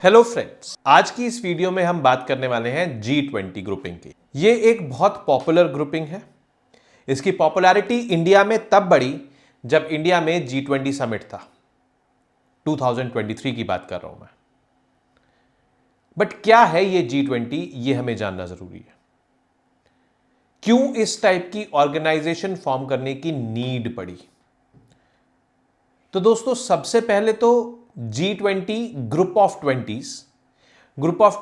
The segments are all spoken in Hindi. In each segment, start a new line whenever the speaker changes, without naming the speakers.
हेलो फ्रेंड्स, आज की इस वीडियो में हम बात करने वाले हैं G20 ग्रुपिंग की। ये एक बहुत पॉपुलर ग्रुपिंग है। इसकी पॉपुलैरिटी इंडिया में तब बढ़ी जब इंडिया में G20 समिट था। 2023 की बात कर रहा हूं मैं। बट क्या है ये G20, ये हमें जानना जरूरी है। क्यों इस टाइप की ऑर्गेनाइजेशन फॉर्म करने की नीड पड़ी? तो दोस्तों, सबसे पहले तो G20 group of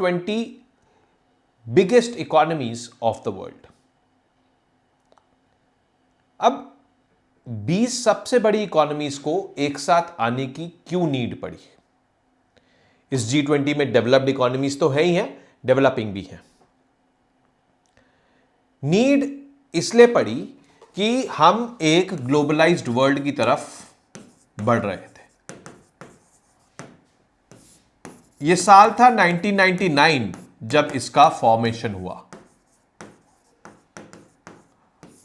20 biggest economies of the world. अब 20 सबसे बड़ी इकोनॉमीज को एक साथ आने की क्यों नीड पड़ी? इस G20 में डेवलप्ड इकोनॉमीज तो है ही हैं, डेवलपिंग भी है। नीड इसलिए पड़ी कि हम एक ग्लोबलाइज्ड वर्ल्ड की तरफ बढ़ रहे थे। यह साल था 1999 जब इसका फॉर्मेशन हुआ।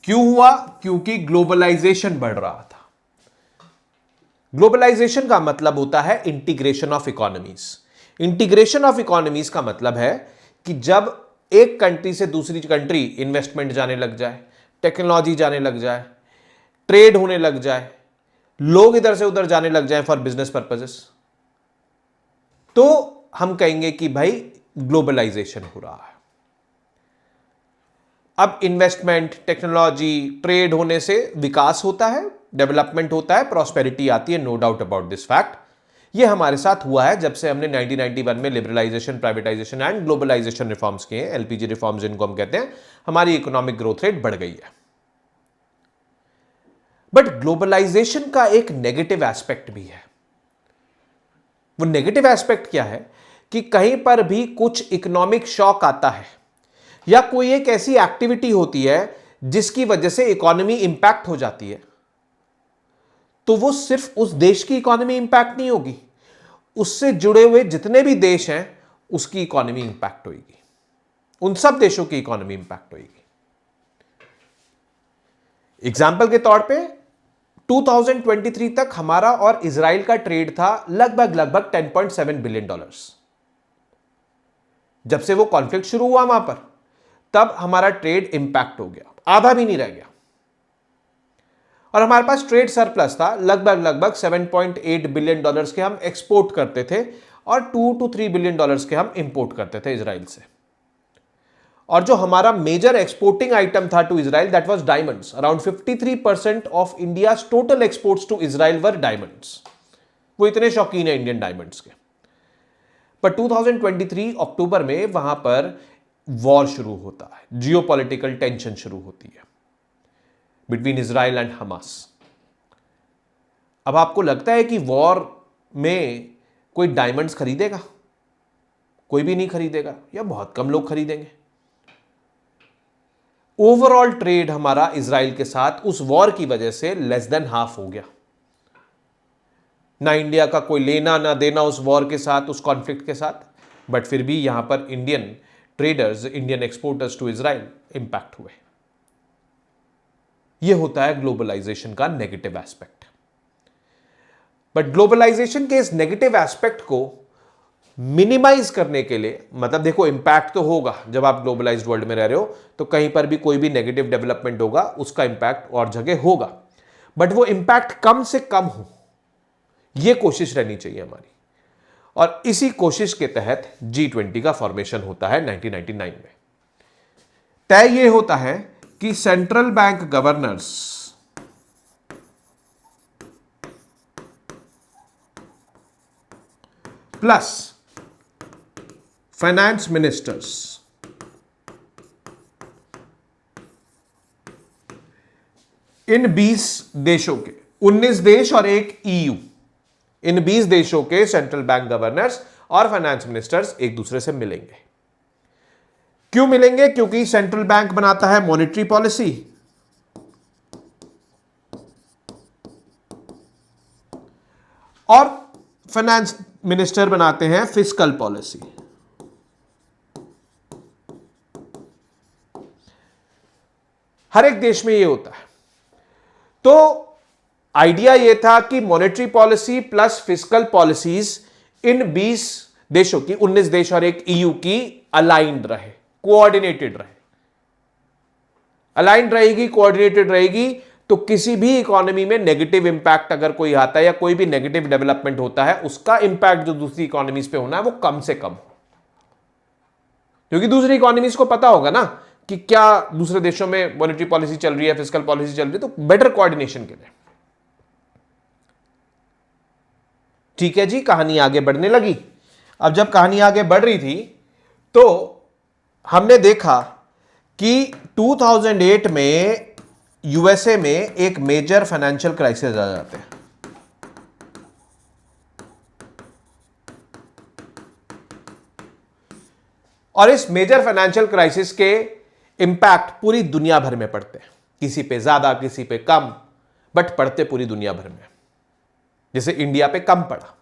क्यों हुआ? क्योंकि ग्लोबलाइजेशन बढ़ रहा था। ग्लोबलाइजेशन का मतलब होता है integration of economies. Integration of economies का मतलब है कि जब एक कंट्री से दूसरी कंट्री इन्वेस्टमेंट जाने लग जाए, टेक्नोलॉजी जाने लग जाए, ट्रेड होने लग जाए, लोग इधर से उधर जाने लग जाए फॉर बिजनेस पर्पसेस, तो हम कहेंगे कि भाई ग्लोबलाइजेशन हो रहा है। अब इन्वेस्टमेंट, टेक्नोलॉजी, ट्रेड होने से विकास होता है, डेवलपमेंट होता है, प्रॉस्पेरिटी आती है, no doubt about this fact. यह हमारे साथ हुआ है जब से हमने 1991 में liberalisation, privatisation and globalisation reforms किए, एलपीजी रिफॉर्म्स जिनको हम कहते हैं। हमारी इकोनॉमिक ग्रोथ रेट बढ़ गई है। बट ग्लोबलाइजेशन का एक नेगेटिव एस्पेक्ट भी है। वो नेगेटिव एस्पेक्ट क्या है कि कहीं पर भी कुछ इकोनॉमिक शॉक आता है या कोई एक ऐसी एक्टिविटी होती है जिसकी वजह से इकोनॉमी इंपैक्ट हो जाती है, तो वो सिर्फ उस देश की इकोनॉमी इंपैक्ट नहीं होगी, उससे जुड़े हुए जितने भी देश हैं उसकी इकोनॉमी इंपैक्ट होगी, उन सब देशों की इकोनॉमी इंपैक्ट होगी। एग्जाम्पल के तौर पे 2023 तक हमारा और इजराइल का ट्रेड था लगभग 10.7 बिलियन डॉलर्स। जब से वो कॉन्फ्लिक्ट शुरू हुआ वहां पर, तब हमारा ट्रेड इंपैक्ट हो गया, आधा भी नहीं रह गया। और हमारे पास ट्रेड सरप्लस था, लगभग 7.8 बिलियन डॉलर्स के हम एक्सपोर्ट करते थे और 2 to 3 बिलियन डॉलर्स के हम इंपोर्ट करते थे इजराइल से। और जो हमारा मेजर एक्सपोर्टिंग आइटम था to Israel, that was diamonds. Around 53% of India's total exports to Israel were diamonds. वो इतने शौकीन है इंडियन डायमंड्स के। पर 2023 अक्टूबर में वहां पर वॉर शुरू होता है, जियोपॉलिटिकल टेंशन शुरू होती है बिटवीन इजराइल एंड हमास। अब आपको लगता है कि वॉर में कोई डायमंड्स खरीदेगा? कोई भी नहीं खरीदेगा या बहुत कम लोग खरीदेंगे। ओवरऑल ट्रेड हमारा इजराइल के साथ उस वॉर की वजह से लेस देन हाफ हो गया। ना इंडिया का कोई लेना ना देना उस वॉर के साथ, उस कॉन्फ्लिक्ट के साथ, बट फिर भी यहां पर Indian traders, Indian exporters to Israel impact हुए। यह होता है ग्लोबलाइजेशन का नेगेटिव एस्पेक्ट। बट ग्लोबलाइजेशन के इस नेगेटिव एस्पेक्ट को मिनिमाइज करने के लिए, मतलब देखो इंपैक्ट तो होगा, जब आप ग्लोबलाइज्ड वर्ल्ड में रह रहे हो तो कहीं पर भी कोई भी नेगेटिव डेवलपमेंट होगा, उसका इंपैक्ट और जगह होगा, बट वो इंपैक्ट कम से कम हो, यह कोशिश रहनी चाहिए हमारी। और इसी कोशिश के तहत G20 का फॉर्मेशन होता है 1999 में। तय यह होता है कि central bank governors plus finance ministers in 20 देशों के, 19 देश और एक EU, इन 20 देशों के सेंट्रल बैंक गवर्नर्स और फाइनेंस मिनिस्टर्स एक दूसरे से मिलेंगे। क्यों मिलेंगे? क्योंकि सेंट्रल बैंक बनाता है मॉनेटरी पॉलिसी और फाइनेंस मिनिस्टर बनाते हैं फिस्कल पॉलिसी। हर एक देश में यह होता है। तो आइडिया यह था कि monetary policy plus fiscal policies इन 20 देशों की, 19 देश और एक ईयू की अलाइंड रहे, कोऑर्डिनेटेड रहे। अलाइंड रहेगी, कोऑर्डिनेटेड रहेगी, तो किसी भी इकोनॉमी में नेगेटिव इंपैक्ट अगर कोई आता है या कोई भी नेगेटिव डेवलपमेंट होता है, उसका इंपैक्ट जो दूसरी इकोनॉमीज पे होना है वो कम से कम हो। क्योंकि दूसरी इकोनॉमीज को पता होगा ना कि क्या दूसरे देशों में मॉनेटरी पॉलिसी चल रही है, फिस्कल पॉलिसी चल रही है, तो बेटर कोऑर्डिनेशन के लिए। ठीक है जी, कहानी आगे बढ़ने लगी। अब जब कहानी आगे बढ़ रही थी तो हमने देखा कि 2008 में यूएसए में एक मेजर फाइनेंशियल क्राइसिस आ जाते हैं। और इस मेजर फाइनेंशियल क्राइसिस के इंपैक्ट पूरी दुनिया भर में पड़ते हैं, किसी पे ज्यादा किसी पे कम, बट पड़ते पूरी दुनिया भर में। जैसे इंडिया पे कम पड़ा,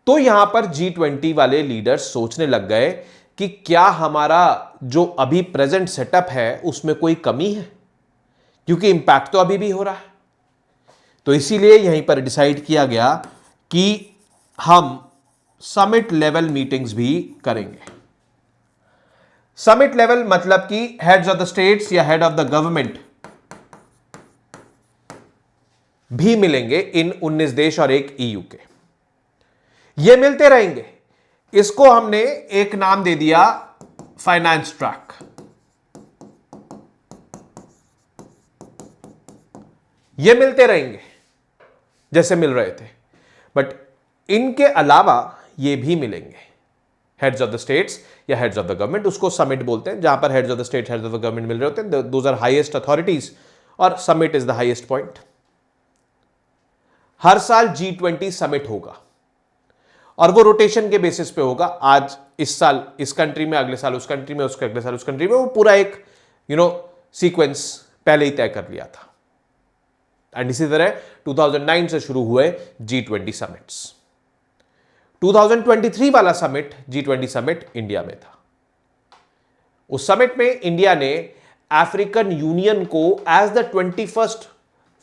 तो यहां पर G20 वाले लीडर्स सोचने लग गए कि क्या हमारा जो अभी प्रेजेंट सेटअप है उसमें कोई कमी है, क्योंकि इंपैक्ट तो अभी भी हो रहा है। तो इसीलिए यहीं पर डिसाइड किया गया कि हम समिट लेवल मीटिंग्स भी करेंगे। समिट लेवल मतलब कि हेड्स ऑफ द स्टेट्स या हेड ऑफ द गवर्नमेंट भी मिलेंगे इन 19 देश और एक ईयू के। ये मिलते रहेंगे। इसको हमने एक नाम दे दिया फाइनेंस ट्रैक। ये मिलते रहेंगे जैसे मिल रहे थे, बट इनके अलावा ये भी मिलेंगे हेड्स ऑफ द स्टेट्स या हेड्स ऑफ द गवर्नमेंट। उसको समिट बोलते हैं, जहां पर heads of the state, heads of the government मिल रहे होते हैं। दोज आर हाईएस्ट अथॉरिटीज और summit is the highest point. हर साल G20 समिट होगा और वो रोटेशन के बेसिस पे होगा। आज इस साल इस कंट्री में, अगले साल उस कंट्री में, उसके अगले साल उस कंट्री में। वो पूरा एक सीक्वेंस पहले ही तय कर लिया था। एंड इसी तरह 2009 से शुरू हुए G20 समिट्स। 2023 वाला समिट, G20 समिट, इंडिया में था। उस समिट में इंडिया ने अफ्रीकन यूनियन को as the 21st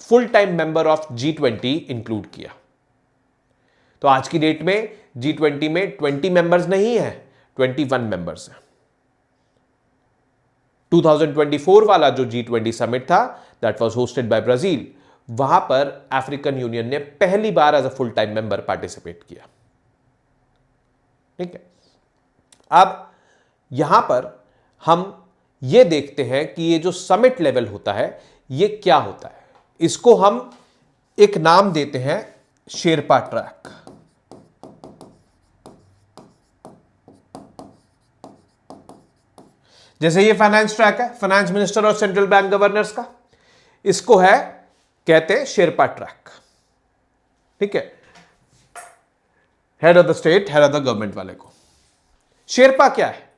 full time member of G20 include किया। तो आज की डेट में G20 में 20 मेंबर्स नहीं है, 21 मेंबर्स हैं। 2024 वाला जो G20 समिट था, that was hosted by Brazil. वहां पर अफ्रीकन यूनियन ने पहली बार as a full time member participate किया। ठीक है, अब यहां पर हम ये देखते हैं कि ये जो समिट लेवल होता है ये क्या होता है। इसको हम एक नाम देते हैं शेरपा ट्रैक। जैसे ये फाइनेंस ट्रैक है, फाइनेंस मिनिस्टर और सेंट्रल बैंक गवर्नर्स का, इसको है कहते हैं शेरपा ट्रैक। ठीक है, head of the state, head of the government वाले को। शेरपा क्या है?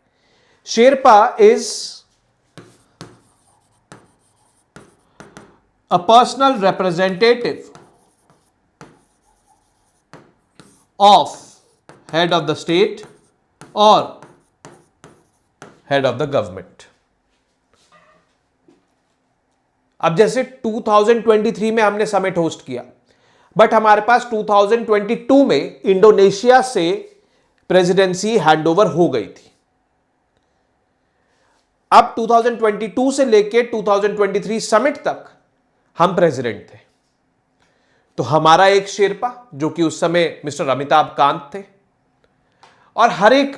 Sherpa is a personal representative of head of the state or head of the government। अब जैसे 2023 में हमने समिट होस्ट किया, बट हमारे पास 2022 में इंडोनेशिया से प्रेसिडेंसी हैंडओवर हो गई थी। अब 2022 से लेके 2023 समिट तक हम प्रेसिडेंट थे। तो हमारा एक शेरपा, जो कि उस समय मिस्टर अमिताभ कांत थे, और हर एक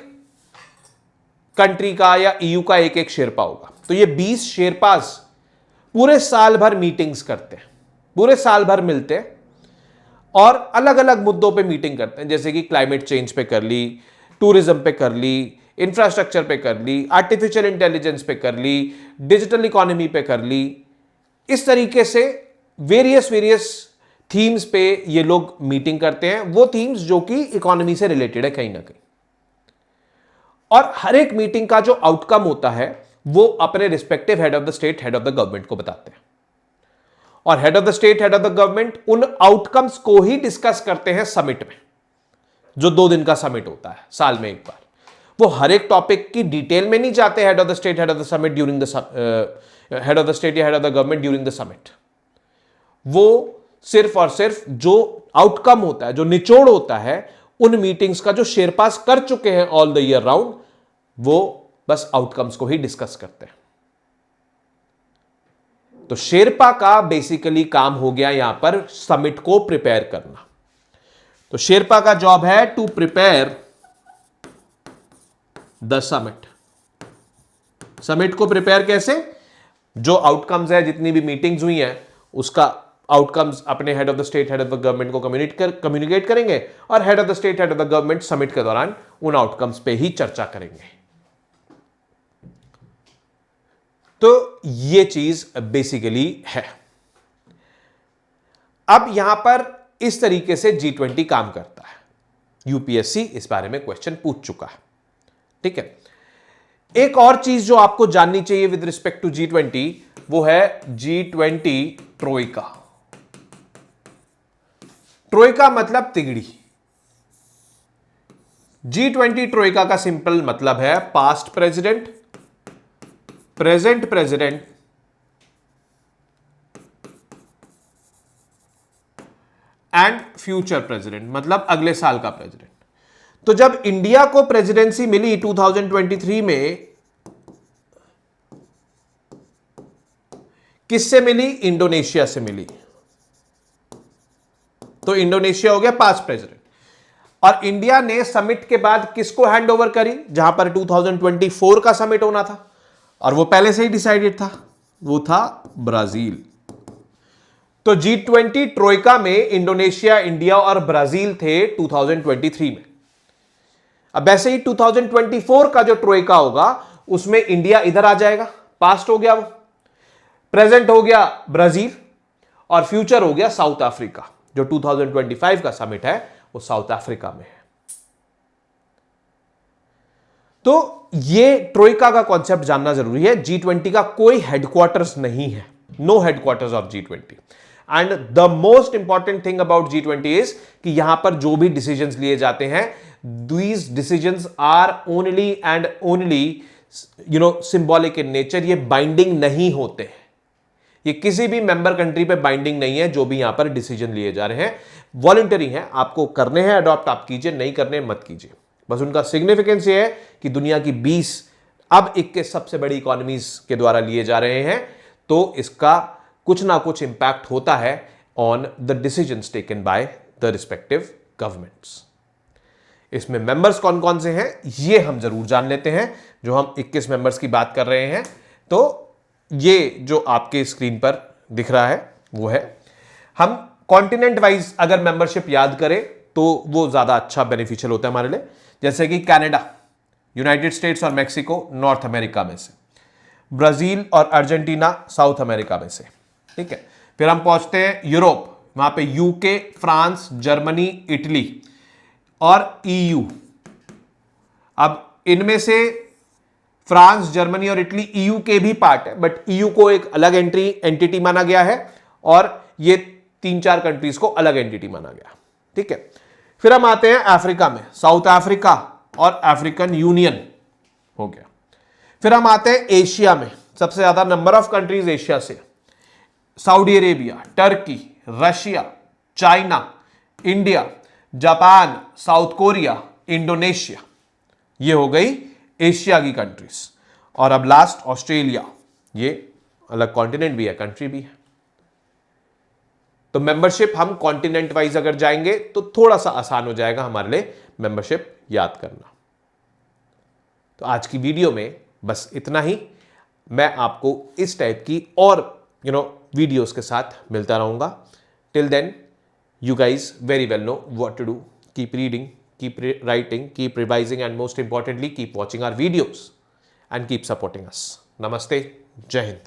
कंट्री का या ईयू का एक एक शेरपा होगा। तो ये 20 शेरपास पूरे साल भर मीटिंग्स करते हैं, पूरे साल भर मिलते हैं और अलग अलग मुद्दों पे मीटिंग करते हैं। जैसे कि क्लाइमेट चेंज पे कर ली, टूरिज्म पे कर ली, इंफ्रास्ट्रक्चर पे कर ली, आर्टिफिशियल इंटेलिजेंस पे कर ली, डिजिटल इकोनॉमी पे कर ली। इस तरीके से वेरियस थीम्स पे ये लोग मीटिंग करते हैं, वो थीम्स जो कि इकोनॉमी से रिलेटेड है कहीं ना कहीं। और हर एक मीटिंग का जो आउटकम होता है वो अपने respective head of the state, head of the government को बताते हैं। और head of the state, head of the government उन आउटकम्स को ही डिस्कस करते हैं समिट में, जो 2 दिन का समिट होता है साल में एक बार। वो हर एक टॉपिक की डिटेल में नहीं जाते head of the state, head of the summit during the head of the state या head of the government during the summit. वो सिर्फ और सिर्फ जो आउटकम होता है, जो निचोड़ होता है उन मीटिंग्स का, जो शेरपास कर चुके हैं ऑल द ईयर राउंड, वो बस आउटकम्स को ही डिस्कस करते हैं। तो शेरपा का बेसिकली काम हो गया यहां पर समिट को प्रिपेयर करना। तो शेरपा का जॉब है to prepare the summit. Summit को प्रिपेयर कैसे? जो आउटकम्स है, जितनी भी मीटिंग्स हुई हैं, उसका आउटकम्स अपने head of the state, head of the government को कम्युनिकेट करेंगे और head of the state, head of the government summit के दौरान उन आउटकम्स पे ही चर्चा करेंगे। तो ये चीज बेसिकली है। अब यहां पर इस तरीके से G20 काम करता है। यूपीएससी इस बारे में क्वेश्चन पूछ चुका है, ठीक है। एक और चीज जो आपको जाननी चाहिए विद रिस्पेक्ट टू G20, वो है G20 ट्रोइका। ट्रोइका मतलब तिगड़ी। G20 ट्रोइका का सिंपल मतलब है past president, present president and future president, मतलब अगले साल का प्रेसिडेंट। तो जब इंडिया को प्रेसिडेंसी मिली 2023 में, किससे मिली? इंडोनेशिया से मिली। तो इंडोनेशिया हो गया पास्ट प्रेसिडेंट। और इंडिया ने समिट के बाद किसको हैंड ओवर करी? जहां पर 2024 का समिट होना था और वो पहले से ही डिसाइडेड था, वो था ब्राजील। तो G20 ट्रोइका में इंडोनेशिया, इंडिया और ब्राजील थे 2023 में। अब ऐसे ही 2024 का जो ट्रोइका होगा उसमें इंडिया इधर आ जाएगा, पास्ट हो गया वो, प्रेजेंट हो गया ब्राजील और फ्यूचर हो गया साउथ अफ्रीका। जो 2025 का समिट है वो साउथ अफ्रीका में है। तो ये ट्रोइका का कॉन्सेप्ट जानना जरूरी है। G20 का कोई हेडक्वार्टर्स नहीं है, no headquarters of G20। And the most important thing about G20 is कि यहां पर जो भी डिसीजंस लिए जाते हैं, these decisions are only and only symbolic in nature. ये बाइंडिंग नहीं होते हैं, ये किसी भी मेंबर कंट्री पे बाइंडिंग नहीं है। जो भी यहां पर डिसीजन लिए जा रहे हैं वॉलंटरी हैं, आपको करने हैं अडॉप्ट आप कीजिए, नहीं करने मत कीजिए। बस उनका सिग्निफिकेंस ये है कि दुनिया की 20 अब 21 सबसे बड़ी इकोनॉमीज के द्वारा लिए जा रहे हैं, तो इसका कुछ ना कुछ इंपैक्ट होता है on the decisions taken by the respective governments. इसमें मेंबर्स कौन कौन से हैं ये हम जरूर जान लेते हैं। जो हम 21 मेंबर्स की बात कर रहे हैं, तो ये जो आपके स्क्रीन पर दिख रहा है वो है, हम कॉन्टिनेंट वाइज अगर मेंबरशिप याद करें तो वो ज्यादा अच्छा बेनिफिशियल होता है हमारे लिए। जैसे कि कनाडा, यूनाइटेड स्टेट्स और मेक्सिको नॉर्थ अमेरिका में से, ब्राजील और अर्जेंटीना साउथ अमेरिका में से, ठीक है। फिर हम पहुंचते हैं यूरोप, वहां पे यूके, फ्रांस, जर्मनी, इटली और ईयू। अब इनमें से फ्रांस, जर्मनी और इटली ईयू के भी पार्ट है, बट ईयू को एक अलग एंटिटी माना गया है और ये 3-4 कंट्रीज को अलग एंटिटी माना गया, ठीक है। फिर हम आते हैं अफ्रीका में, साउथ अफ्रीका और अफ्रीकन यूनियन हो गया। फिर हम आते हैं एशिया में, सबसे ज्यादा नंबर ऑफ कंट्रीज एशिया से, Saudi Arabia, Turkey, Russia, China, India, Japan, south Korea, Indonesia. ये हो गई एशिया की कंट्रीज। और अब लास्ट ऑस्ट्रेलिया, ये अलग कॉन्टिनेंट भी है, कंट्री भी है। तो मेंबरशिप हम कॉन्टिनेंट वाइज अगर जाएंगे तो थोड़ा सा आसान हो जाएगा हमारे लिए मेंबरशिप याद करना। तो आज की वीडियो में बस इतना ही। मैं आपको इस टाइप की और वीडियोस के साथ मिलता रहूंगा। Till then you guys very well know what to do. Keep reading, keep writing, keep revising, and most importantly keep watching our videos and keep supporting us. Namaste. Jai Hind.